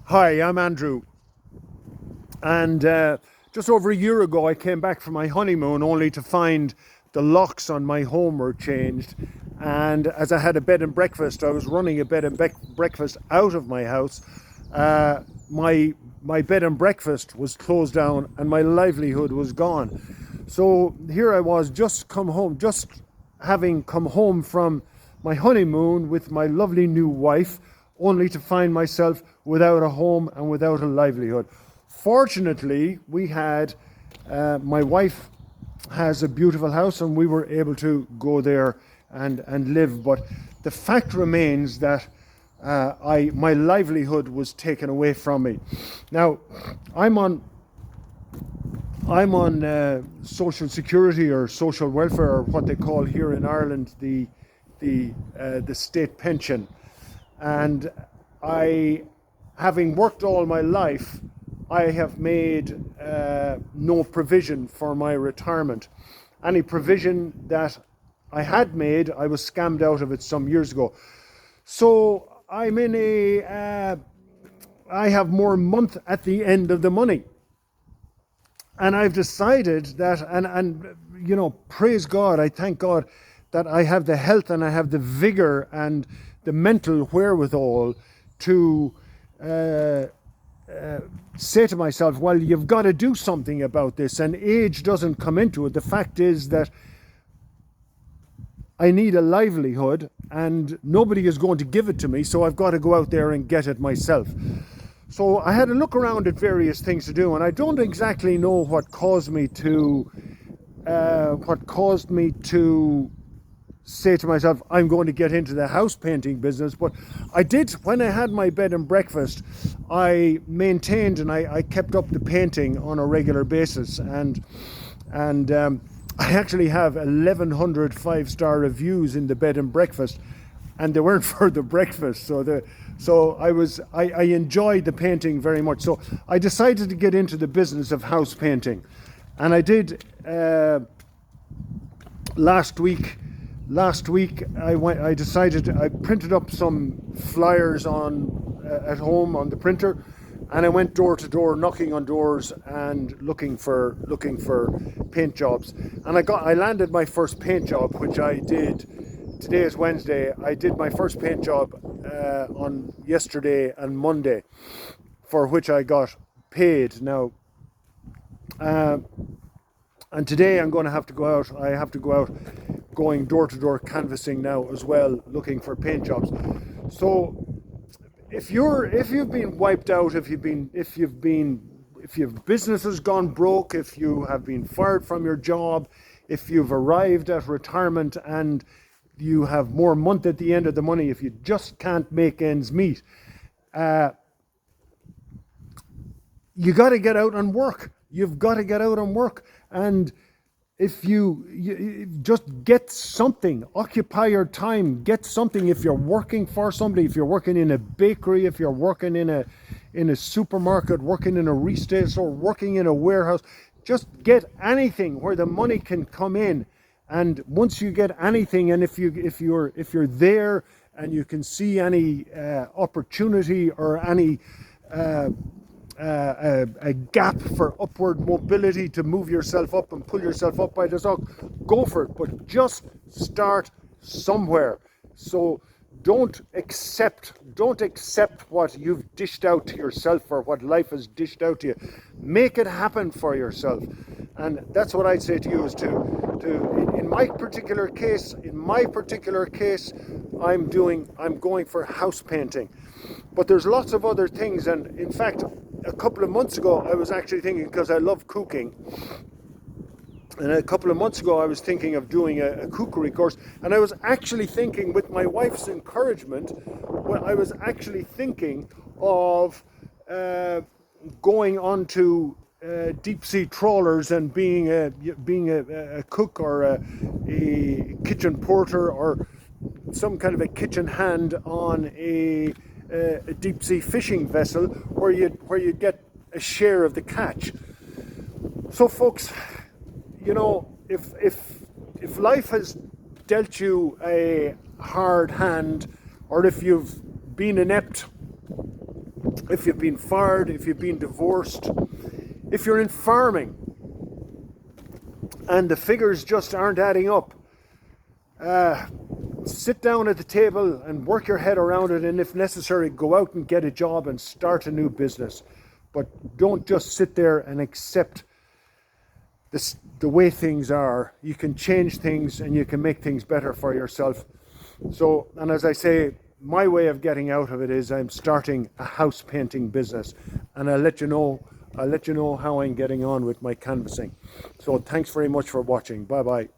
Hi, I'm Andrew. And just over a year ago, I came back from my honeymoon only to find the locks on my home were changed. And as I had a bed and breakfast, I was running a bed and breakfast out of my house. Uh, my bed and breakfast was closed down, and my livelihood was gone. So here I was, just having come home from my honeymoon with my lovely new wife, only to find myself without a home and without a livelihood. Fortunately, my wife has a beautiful house, and we were able to go there and live. But the fact remains that my livelihood was taken away from me. Now, I'm on social security or social welfare, or what they call here in Ireland the state pension, and having worked all my life, I have made no provision for my retirement. Any provision that I had made, I was scammed out of it some years ago. So I have more month at the end of the money. And I've decided that, and praise God, I thank God that I have the health and I have the vigor and the mental wherewithal to say to myself, well, you've got to do something about this, and age doesn't come into it. The fact is that I need a livelihood, and nobody is going to give it to me, so I've got to go out there and get it myself. So I had a look around at various things to do, and I don't exactly know what caused me to say to myself, I'm going to get into the house painting business. But I did, when I had my bed and breakfast, I maintained and I kept up the painting on a regular basis, and I actually have 1,100 five-star reviews in the bed and breakfast, and they weren't for the breakfast. So I enjoyed the painting very much. So I decided to get into the business of house painting, and I did last week. I printed up some flyers at home on the printer, and I went door to door, knocking on doors and looking for paint jobs. And I landed my first paint job, which I did. Today is Wednesday. I did my first paint job on yesterday and Monday, for which I got paid. Now, and today I'm going to have to go out. I have to go out, going door to door canvassing now as well, looking for paint jobs. So if you've been wiped out, if your business has gone broke, if you have been fired from your job, if you've arrived at retirement and you have more month at the end of the money, if you just can't make ends meet, you got to get out and work. You've got to get out and work. And if you just get something, occupy your time, get something. If you're working for somebody, if you're working in a bakery, if you're working in a supermarket, working in a retail store, working in a warehouse, just get anything where the money can come in. And once you get anything, and if you're there and you can see any opportunity or any a gap for upward mobility to move yourself up and pull yourself up by the sock, go for it. But just start somewhere. So don't accept what you've dished out to yourself or what life has dished out to you. Make it happen for yourself. And that's what I'd say to you, is to in my particular case, I'm going for house painting. But there's lots of other things, and in fact, a couple of months ago I was actually thinking, because I love cooking, and a couple of months ago I was thinking of doing a cookery course, and I was actually thinking, with my wife's encouragement, I was actually thinking of going on to deep sea trawlers and being a cook or a kitchen porter or some kind of a kitchen hand on a deep sea fishing vessel where you get a share of the catch. So folks, if life has dealt you a hard hand, or if you've been inept if you've been fired, if you've been divorced, if you're in farming and the figures just aren't adding up, sit down at the table and work your head around it, and if necessary, go out and get a job and start a new business. But don't just sit there and accept the way things are. You can change things and you can make things better for yourself. So, and as I say, my way of getting out of it is I'm starting a house painting business, and I'll let you know how I'm getting on with my canvassing. So thanks very much for watching. Bye bye.